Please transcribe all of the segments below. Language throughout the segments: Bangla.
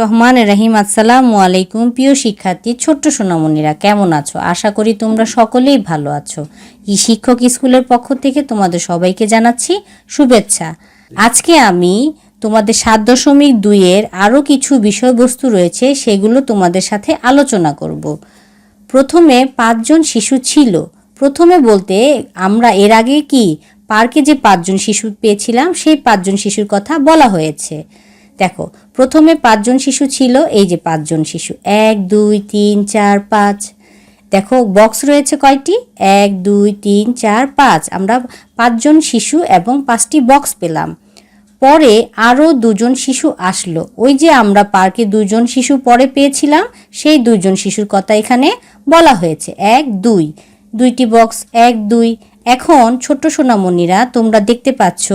রহমানির রহিম। আসসালামু আলাইকুম প্রিয় শিক্ষার্থী, ছোট্ট সোনামণিরা কেমন আছো? আশা করি তোমরা সকলেই ভালো আছো। শিক্ষক স্কুলের পক্ষ থেকে তোমাদের সবাইকে জানাচ্ছি শুভেচ্ছা। আজকে আমি তোমাদের ৭.২ আরও কিছু বিষয়বস্তু রয়েছে, সেগুলো তোমাদের সাথে আলোচনা করব। প্রথমে ৫ জন শিশু ছিল। প্রথমে বলতে আমরা এর আগে কি পার্কে যে ৫ জন শিশু পেয়েছিলাম, সেই ৫ জন শিশুর কথা বলা হয়েছে। দেখো, প্রথমে ৫ জন শিশু ছিল। এই যে ৫ জন শিশু, ১ ২ ৩ ৪ ৫। দেখো বক্স রয়েছে কয়টি? ১ ২ ৩ ৪ ৫। আমরা ৫ জন শিশু এবং ৫টি বক্স পেলাম। পরে আরও ২ জন শিশু আসলো। ওই যে আমরা পার্কে ২ জন শিশু পরে পেয়েছিলাম, সেই ২ জন শিশুর কথা এখানে বলা হয়েছে। ১ ২, ২টি বক্স ১ ২। এখন ছোট্ট সোনামণিরা তোমরা দেখতে পাচ্ছ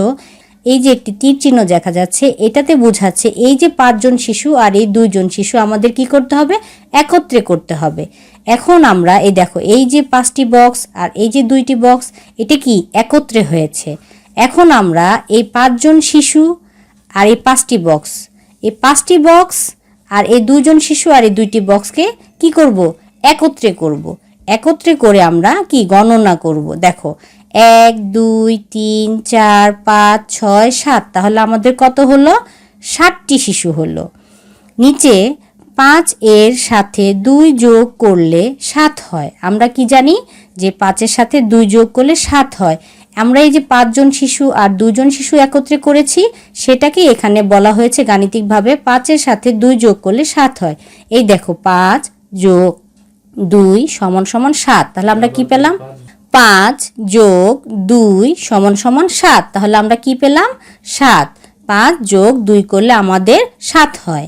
এই যে একটি তীর চিহ্ন দেখা যাচ্ছে, এটাতে বোঝাচ্ছে এই যে ৫ জন শিশু আর এই ২ জন শিশু আমাদের কি করতে হবে? একত্রে করতে হবে। এখন আমরা এই দেখো, এই যে ৫টি বক্স আর এই যে ২টি বক্স, এটা কি একত্রে হয়েছে। এখন আমরা এই ৫ জন শিশু আর এই ৫টি বক্স, এই ৫টি বক্স আর এই ২ জন শিশু আর এই ২টি বক্সকে কি করব? একত্রে করব। একত্রে করে আমরা কি গণনা করব। দেখো ১ ২ ৩ ৪ ৫ ৬ ৭, তাহলে আমাদের কত হলো? ৬০টি শিশু হলো। নিচে ৫ এর সাথে ২ যোগ করলে ৭ হয়। আমরা কি জানি যে ৫-এর সাথে ২ যোগ করলে ৭ হয়। আমরা এই যে ৫ জন শিশু আর ২ জন শিশু একত্রে করেছি, সেটাকে এখানে বলা হয়েছে গাণিতিকভাবে ৫-এর সাথে ২ যোগ করলে ৭ হয়। এই দেখো ৫ যোগ ২ সমান সমান ৭। তাহলে আমরা কি পেলাম? ৫ যোগ ২ সমান সমান ৭। তাহলে আমরা কি পেলাম? ৭। ৫ যোগ ২ করলে আমাদের ৭ হয়।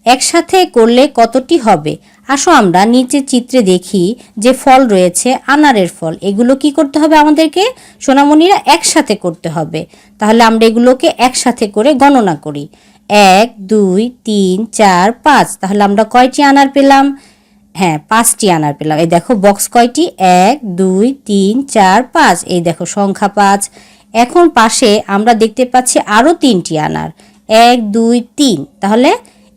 একসাথে করলে কতটি হবে? আসো আমরা নিচে চিত্রে দেখি যে ফল রয়েছে, আনারের ফল। এগুলো কি করতে হবে আমাদেরকে সোনামণিরা? একসাথে করতে হবে। তাহলে আমরা এগুলোকে একসাথে করে গণনা করি। ১ ২ ৩ ৪ ৫। তাহলে আমরা কয়টি আনার পেলাম? হ্যাঁ, ৫টি আনার পেলাম। এই দেখো বক্স কয়টি? ১ ২ ৩ ৪ ৫। এই দেখো সংখ্যা ৫। এখন পাশে আমরা দেখতে পাচ্ছি আরও ৩টি আনার, ১ ২ ৩। তাহলে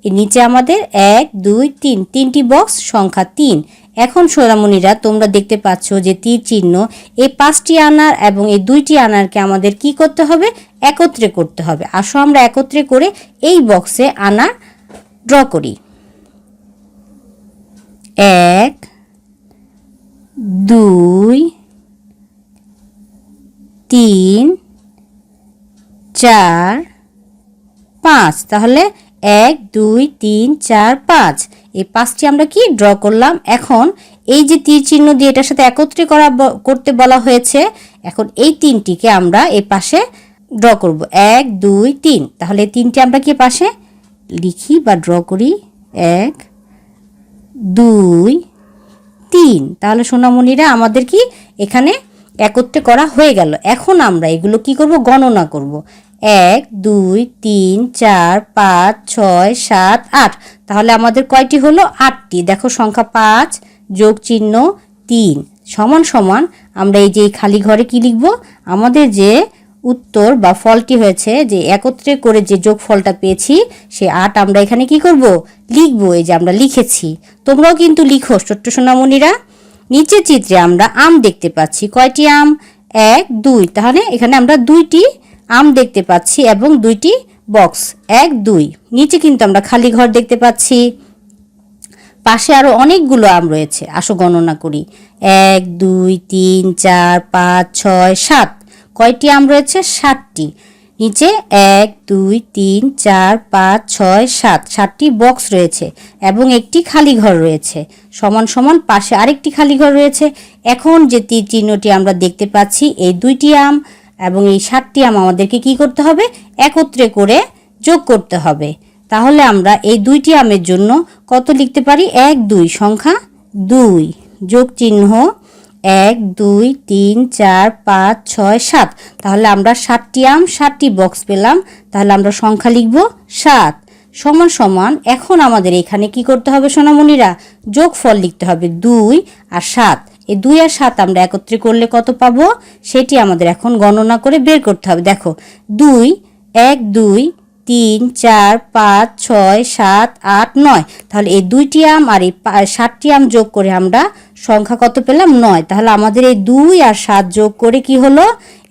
নিচে আমাদের ১ ২ ৩, ৩টি বক্স, সংখ্যা ৩। এখন সোনামণিরা তোমরা দেখতে পাচ্ছ যে তীর চিহ্ন, এই ৫টি আনার এবং এই ২টি আনারকে আমাদের কি করতে হবে? একত্রে করতে হবে। আসো আমরা একত্রে করে এই বক্সে আনার ড্র করি। ১ ২ ৩ ৪ ৫। তাহলে ১ ২ ৩ ৪ ৫, এই ৫টি আমরা কি ড্র করলাম। এখন এই যে তীর চিহ্ন দিয়ে এটার সাথে একত্রে করতে বলা হয়েছে, এখন এই ৩টিকে আমরা এই পাশে ড্র করব। ১ ২ ৩। তাহলে ৩টি আমরা কি পাশে লিখি বা ড্র করি। ১ ২ ৩। তাহলে সোনামণিরা আমাদের কি এখানে একত্রে করা হয়ে গেল। এখন আমরা এগুলো কি করব? গণনা করব। ১ ২ ৩ ৪ ৫ ৬ ৭ ৮। তাহলে আমাদের কয়টি হলো? ৮টি। দেখো সংখ্যা ৫ যোগ চিহ্ন ৩ সমান সমান আমরা এই যে খালি ঘরে কি লিখব? আমাদের যে উত্তর বা ফলটি হয়েছে, যে একত্রে করে যে যোগ ফলটা পেয়েছি, সে ৮ আমরা এখানে কি করব? লিখব। এই যে আমরা লিখেছি। তোমরাও কিন্তু লিখো ছোট্ট সোনামণিরা। নিচে চিত্রে আমরা আম দেখতে পাচ্ছি। কয়টি আম? ১ ২। তাহলে এখানে আমরা ২টি আম দেখতে পাচ্ছি এবং ২টি বক্স ১ ২। নিচে কিন্তু আমরা খালি ঘর দেখতে পাচ্ছি। পাশে আরো অনেকগুলো আম রয়েছে। আসো গণনা করি। ১ ২ ৩ ৪ ৫ ৬ ৭। কয়টি আম রয়েছে? ৭টি। নিচে ১ ২ ৩ ৪ ৫ ৬ ৭, ৭টি বক্স রয়েছে এবং একটি খালি ঘর রয়েছে। সমান সমান পাশে আরেকটি খালি ঘর রয়েছে। এখন যে তীর চিহ্নটি আমরা দেখতে পাচ্ছি, এই 2টি আম এবং এই 7টি আম আমাদেরকে কি করতে হবে? একত্রে করে যোগ করতে হবে। তাহলে আমরা এই 2টি আমের জন্য কত লিখতে পারি? ১ ২, সংখ্যা ২ যোগ চিহ্ন ১ ২ ৩ ৪ ৫ ৬ ৭। তাহলে আমরা 7টি আম 7টি বক্স পেলাম। তাহলে আমরা সংখ্যা লিখব 7 সমান সমান। এখন আমাদের এখানে কি করতে হবে সোনামণিরা? যোগফল লিখতে হবে ২ আর ৭। এই ২ আর ৭ আমরা একত্রে করলে কত পাবো? সেটি আমাদের এখন গণনা করে বের করতে হবে। দেখো ২ ১ ২ 3 4 5 6 7 8 9। তাহলে এই 2টি আম আর এই 7টি আম যোগ করে আমরা সংখ্যা কত পেলাম? 9। তাহলে আমাদের এই 2 আর 7 যোগ করে কি হলো?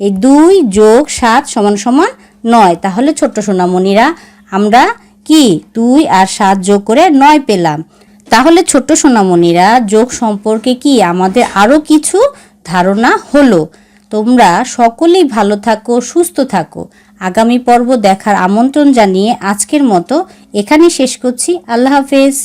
এই 2 যোগ 7 সমান সমান 9। তাহলে ছোট্ট সোনামণিরা আমরা কি 2 আর 7 যোগ করে 9 পেলাম। তাহলে ছোট্ট সোনামণিরা যোগ সম্পর্কে কি আমাদের আরও কিছু ধারণা হলো। তোমরা সকলেই ভালো থাকো, সুস্থ থাকো। আগামী পর্ব দেখার আমন্ত্রণ জানিয়ে আজকের মতো এখানেই শেষ করছি। আল্লাহ হাফেজ।